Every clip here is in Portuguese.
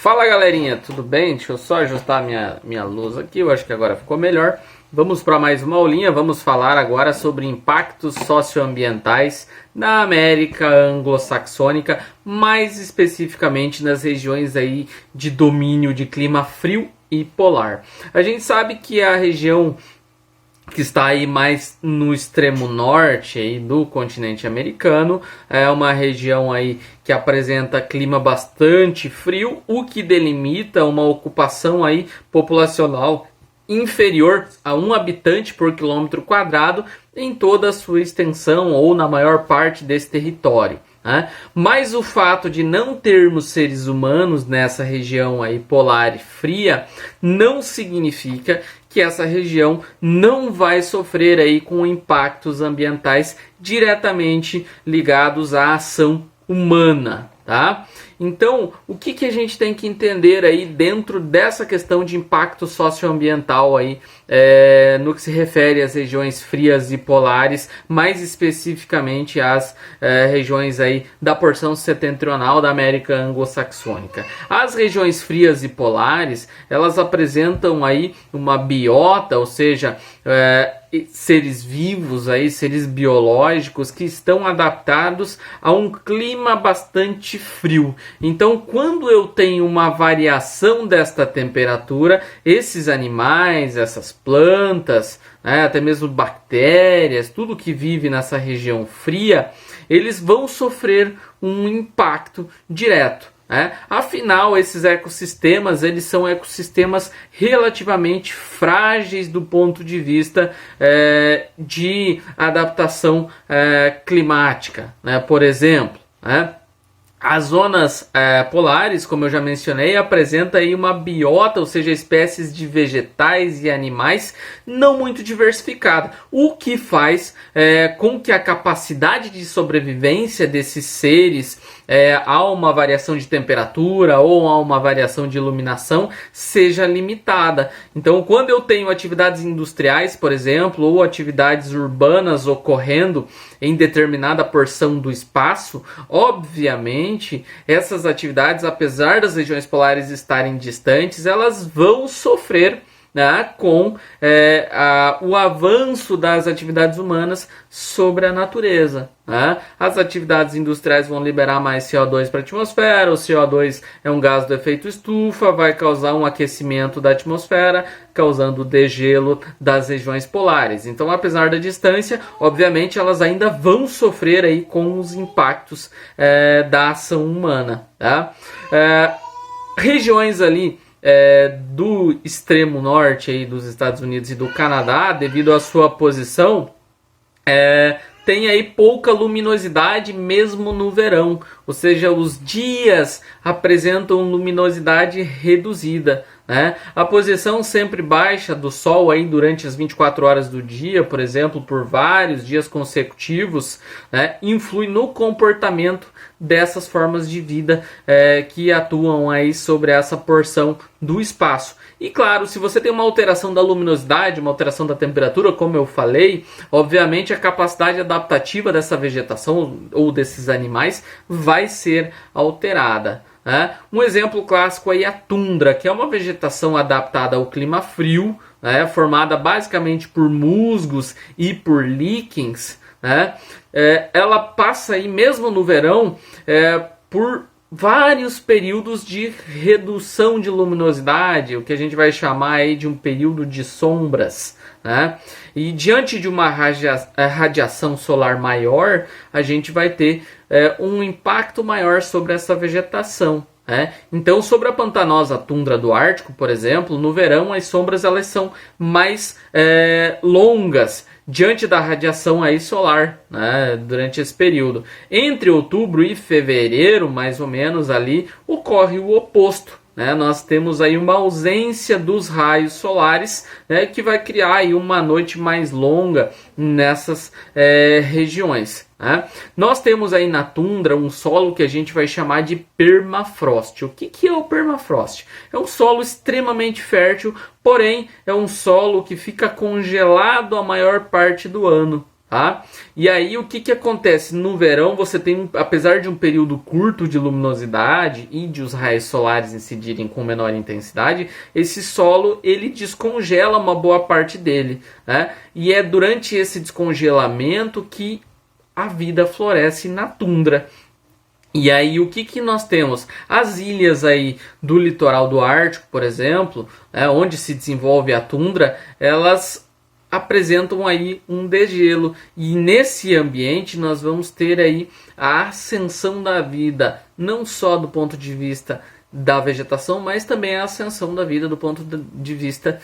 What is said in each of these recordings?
Fala galerinha, tudo bem? Deixa eu só ajustar minha luz aqui, eu acho que agora ficou melhor. Vamos para mais uma aulinha, vamos falar agora sobre impactos socioambientais na América anglo-saxônica, mais especificamente nas regiões aí de domínio de clima frio e polar. A gente sabe que a região que está aí mais no extremo norte aí do continente americano, é uma região aí que apresenta clima bastante frio, o que delimita uma ocupação aí populacional inferior a 1 habitante por quilômetro quadrado em toda a sua extensão ou na maior parte desse território. Mas o fato de não termos seres humanos nessa região aí polar e fria não significa que essa região não vai sofrer aí com impactos ambientais diretamente ligados à ação humana, tá? Então, o que a gente tem que entender aí dentro dessa questão de impacto socioambiental aí, no que se refere às regiões frias e polares, mais especificamente às regiões aí da porção setentrional da América anglo-saxônica. As regiões frias e polares, elas apresentam aí uma biota, ou seja, seres vivos aí, seres biológicos que estão adaptados a um clima bastante frio. Então, quando eu tenho uma variação desta temperatura, esses animais, essas plantas, até mesmo bactérias, tudo que vive nessa região fria, eles vão sofrer um impacto direto. Afinal, esses ecossistemas, eles são ecossistemas relativamente frágeis do ponto de vista de adaptação climática, por exemplo. As zonas polares, como eu já mencionei, apresentam aí uma biota, ou seja, espécies de vegetais e animais não muito diversificada, o que faz com que a capacidade de sobrevivência desses seres a uma variação de temperatura ou a uma variação de iluminação seja limitada. Então, quando eu tenho atividades industriais, por exemplo, ou atividades urbanas ocorrendo em determinada porção do espaço, obviamente, essas atividades, apesar das regiões polares estarem distantes, elas vão sofrer com o avanço das atividades humanas sobre a natureza. As atividades industriais vão liberar mais CO2 para a atmosfera, o CO2 é um gás do efeito estufa, vai causar um aquecimento da atmosfera, causando degelo das regiões polares. Então, apesar da distância, obviamente elas ainda vão sofrer aí com os impactos da ação humana. Regiões ali do extremo norte aí dos Estados Unidos e do Canadá, devido à sua posição, tem aí pouca luminosidade mesmo no verão, ou seja, os dias apresentam luminosidade reduzida. A posição sempre baixa do Sol aí durante as 24 horas do dia, por exemplo, por vários dias consecutivos, influi no comportamento dessas formas de vida que atuam aí sobre essa porção do espaço. E claro, se você tem uma alteração da luminosidade, uma alteração da temperatura, como eu falei, obviamente a capacidade adaptativa dessa vegetação ou desses animais vai ser alterada. Um exemplo clássico aí é a tundra, que é uma vegetação adaptada ao clima frio, formada basicamente por musgos e por líquens. Ela passa aí mesmo no verão por vários períodos de redução de luminosidade, o que a gente vai chamar aí de um período de sombras. E diante de uma radiação solar maior, a gente vai ter um impacto maior sobre essa vegetação. Então, sobre a pantanosa tundra do Ártico, por exemplo, no verão as sombras elas são mais longas diante da radiação aí solar, durante esse período. Entre outubro e fevereiro, mais ou menos ali, ocorre o oposto. Nós temos aí uma ausência dos raios solares, que vai criar aí uma noite mais longa nessas regiões. Nós temos aí na tundra um solo que a gente vai chamar de permafrost. O que é o permafrost? É um solo extremamente fértil, porém é um solo que fica congelado a maior parte do ano. Tá? E aí o que acontece? No verão você tem, apesar de um período curto de luminosidade e de os raios solares incidirem com menor intensidade, esse solo ele descongela uma boa parte dele, né? E é durante esse descongelamento que a vida floresce na tundra. E aí o que nós temos? As ilhas aí do litoral do Ártico, por exemplo, onde se desenvolve a tundra, elas apresentam aí um degelo, e nesse ambiente nós vamos ter aí a ascensão da vida, não só do ponto de vista da vegetação, mas também a ascensão da vida do ponto de vista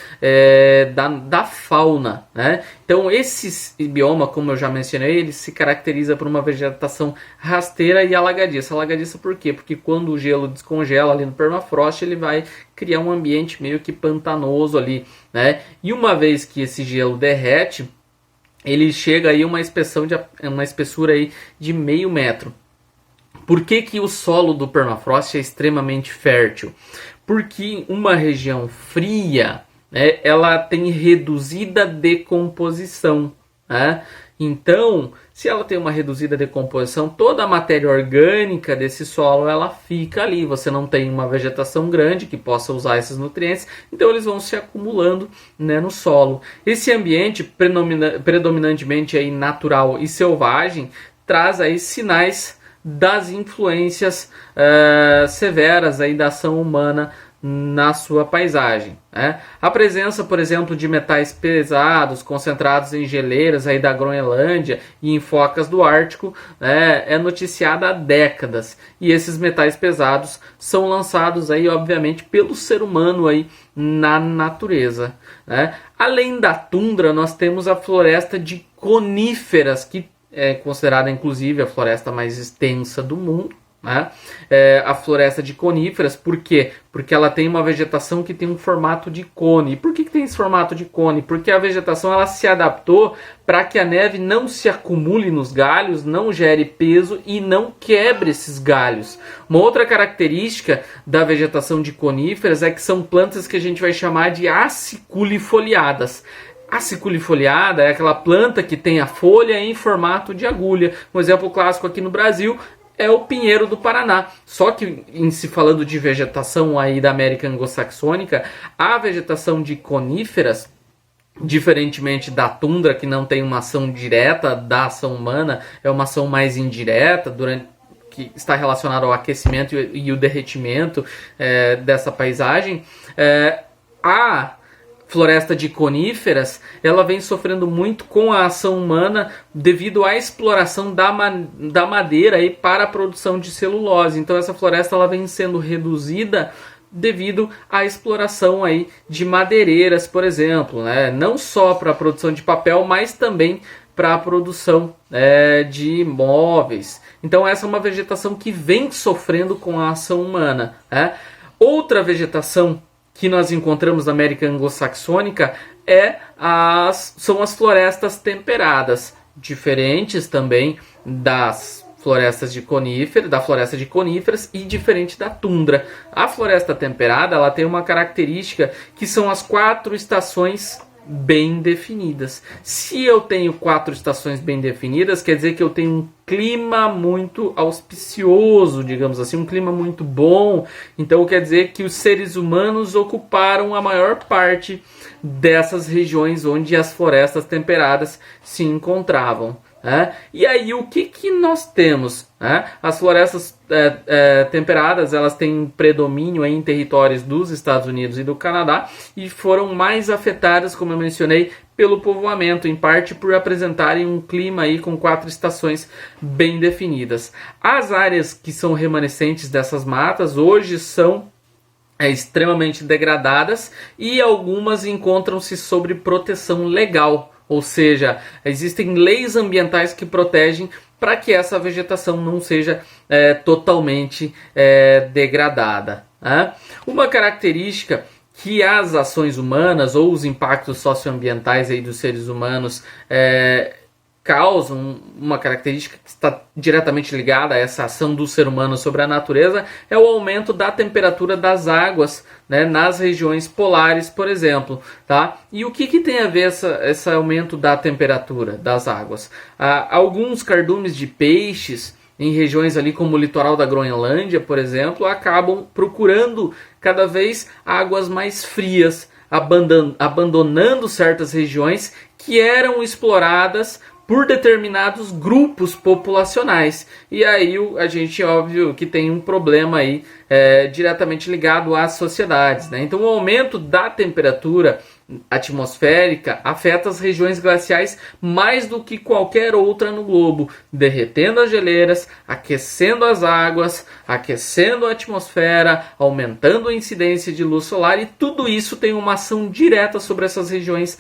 da fauna, né? Então esse bioma, como eu já mencionei, ele se caracteriza por uma vegetação rasteira e alagadiça. Alagadiça por quê? Porque quando o gelo descongela ali no permafrost, ele vai criar um ambiente meio que pantanoso ali, né? E uma vez que esse gelo derrete, ele chega aí a uma espessura aí de meio metro. Por que o solo do permafrost é extremamente fértil? Porque uma região fria, né, ela tem reduzida decomposição, né? Então, se ela tem uma reduzida decomposição, toda a matéria orgânica desse solo ela fica ali. Você não tem uma vegetação grande que possa usar esses nutrientes, então eles vão se acumulando, né, no solo. Esse ambiente predominantemente aí natural e selvagem traz aí sinais das influências severas aí da ação humana na sua paisagem, né? A presença, por exemplo, de metais pesados concentrados em geleiras aí da Groenlândia e em focas do Ártico, né, é noticiada há décadas, e esses metais pesados são lançados aí, obviamente, pelo ser humano aí na natureza, né? Além da tundra, nós temos a floresta de coníferas, que é considerada inclusive a floresta mais extensa do mundo, né? A floresta de coníferas, por quê? Porque ela tem uma vegetação que tem um formato de cone. E por que tem esse formato de cone? Porque a vegetação ela se adaptou para que a neve não se acumule nos galhos, não gere peso e não quebre esses galhos. Uma outra característica da vegetação de coníferas é que são plantas que a gente vai chamar de aciculifoliadas. Aciculifoliada é aquela planta que tem a folha em formato de agulha. Um exemplo clássico aqui no Brasil é o pinheiro do Paraná. Só que, em se falando de vegetação aí da América anglo-saxônica, a vegetação de coníferas, diferentemente da tundra, que não tem uma ação direta da ação humana, é uma ação mais indireta, que está relacionada ao aquecimento e o derretimento dessa paisagem, a floresta de coníferas, ela vem sofrendo muito com a ação humana devido à exploração da madeira aí para a produção de celulose. Então essa floresta ela vem sendo reduzida devido à exploração aí de madeireiras, por exemplo, né? Não só para a produção de papel, mas também para a produção de móveis. Então essa é uma vegetação que vem sofrendo com a ação humana, né? Outra vegetação que nós encontramos na América anglo-saxônica são as florestas temperadas, diferentes também das florestas de floresta de coníferas e diferente da tundra. A floresta temperada ela tem uma característica que são as 4 estações bem definidas. Se eu tenho 4 estações bem definidas, quer dizer que eu tenho um clima muito auspicioso, digamos assim, um clima muito bom. Então quer dizer que os seres humanos ocuparam a maior parte dessas regiões onde as florestas temperadas se encontravam. E aí o que nós temos? As florestas temperadas elas têm um predomínio em territórios dos Estados Unidos e do Canadá e foram mais afetadas, como eu mencionei, pelo povoamento, em parte por apresentarem um clima aí com 4 estações bem definidas. As áreas que são remanescentes dessas matas hoje são extremamente degradadas e algumas encontram-se sob proteção legal. Ou seja, existem leis ambientais que protegem para que essa vegetação não seja totalmente degradada. Uma característica que as ações humanas ou os impactos socioambientais aí dos seres humanos causam uma característica que está diretamente ligada a essa ação do ser humano sobre a natureza, é o aumento da temperatura das águas, né, nas regiões polares, por exemplo, tá? E o que tem a ver esse aumento da temperatura das águas? Alguns cardumes de peixes em regiões ali como o litoral da Groenlândia, por exemplo, acabam procurando cada vez águas mais frias, abandonando certas regiões que eram exploradas por determinados grupos populacionais. E aí a gente, óbvio, que tem um problema aí diretamente ligado às sociedades, né? Então o aumento da temperatura atmosférica afeta as regiões glaciais mais do que qualquer outra no globo, derretendo as geleiras, aquecendo as águas, aquecendo a atmosfera, aumentando a incidência de luz solar, e tudo isso tem uma ação direta sobre essas regiões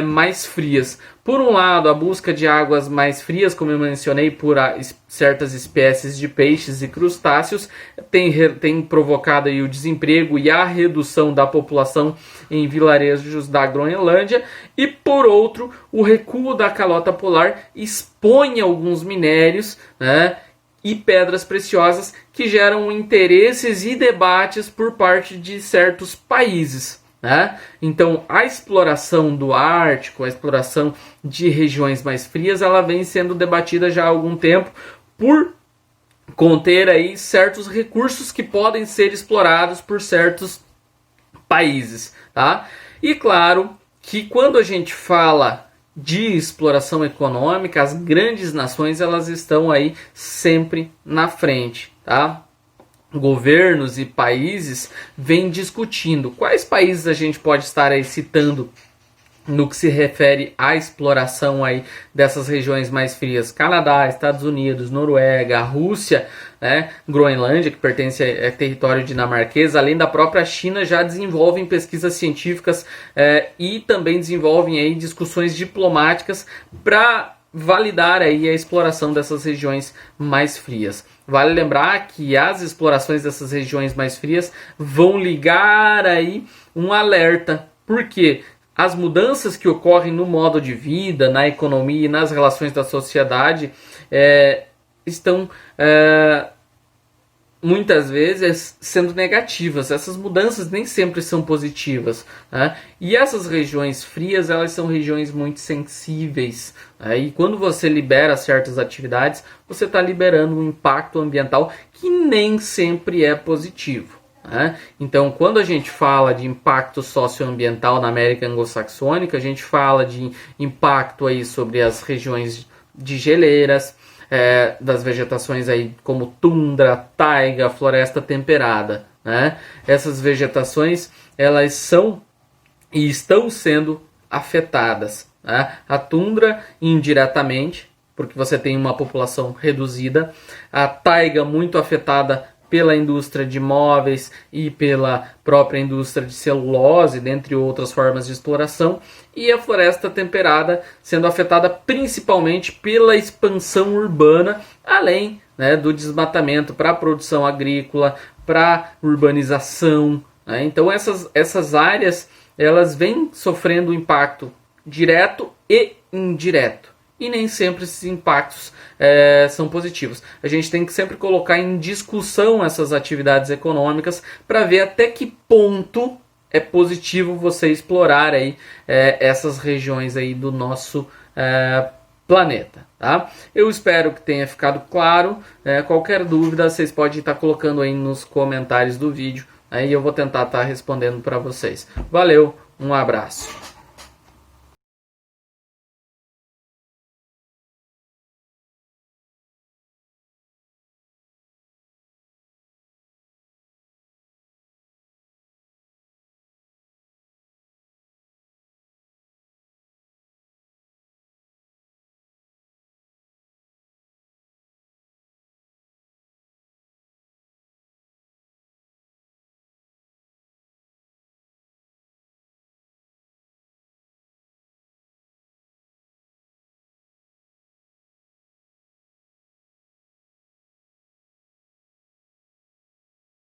mais frias. Por um lado, a busca de águas mais frias, como eu mencionei, por certas espécies de peixes e crustáceos, tem provocado aí o desemprego e a redução da população em vilarejos da Groenlândia. E por outro, o recuo da calota polar expõe alguns minérios, né, e pedras preciosas que geram interesses e debates por parte de certos países. Né? Então a exploração do Ártico, a exploração de regiões mais frias, ela vem sendo debatida já há algum tempo por conter aí certos recursos que podem ser explorados por certos países, tá? E claro que quando a gente fala de exploração econômica, as grandes nações elas estão aí sempre na frente, tá? Governos e países vêm discutindo quais países a gente pode estar aí citando no que se refere à exploração aí dessas regiões mais frias. Canadá, Estados Unidos, Noruega, Rússia, né, Groenlândia, que pertence a território dinamarquês, além da própria China, já desenvolvem pesquisas científicas e também desenvolvem aí discussões diplomáticas para validar aí a exploração dessas regiões mais frias. Vale lembrar que as explorações dessas regiões mais frias vão ligar aí um alerta, porque as mudanças que ocorrem no modo de vida, na economia e nas relações da sociedade estão muitas vezes sendo negativas. Essas mudanças nem sempre são positivas, né? E essas regiões frias, elas são regiões muito sensíveis, né? E quando você libera certas atividades, você está liberando um impacto ambiental que nem sempre é positivo, né? Então, quando a gente fala de impacto socioambiental na América Anglo-Saxônica, a gente fala de impacto aí sobre as regiões de geleiras, das vegetações aí como tundra, taiga, floresta temperada, né? Essas vegetações elas são e estão sendo afetadas, né? A tundra indiretamente, porque você tem uma população reduzida, a taiga muito afetada pela indústria de móveis e pela própria indústria de celulose, dentre outras formas de exploração, e a floresta temperada sendo afetada principalmente pela expansão urbana, além, né, do desmatamento para a produção agrícola, para urbanização, né? Então essas áreas elas vêm sofrendo impacto direto e indireto. E nem sempre esses impactos são positivos. A gente tem que sempre colocar em discussão essas atividades econômicas para ver até que ponto é positivo você explorar aí, essas regiões aí do nosso planeta. Tá? Eu espero que tenha ficado claro. Qualquer dúvida vocês podem estar colocando aí nos comentários do vídeo. Aí eu vou tentar estar respondendo para vocês. Valeu, um abraço.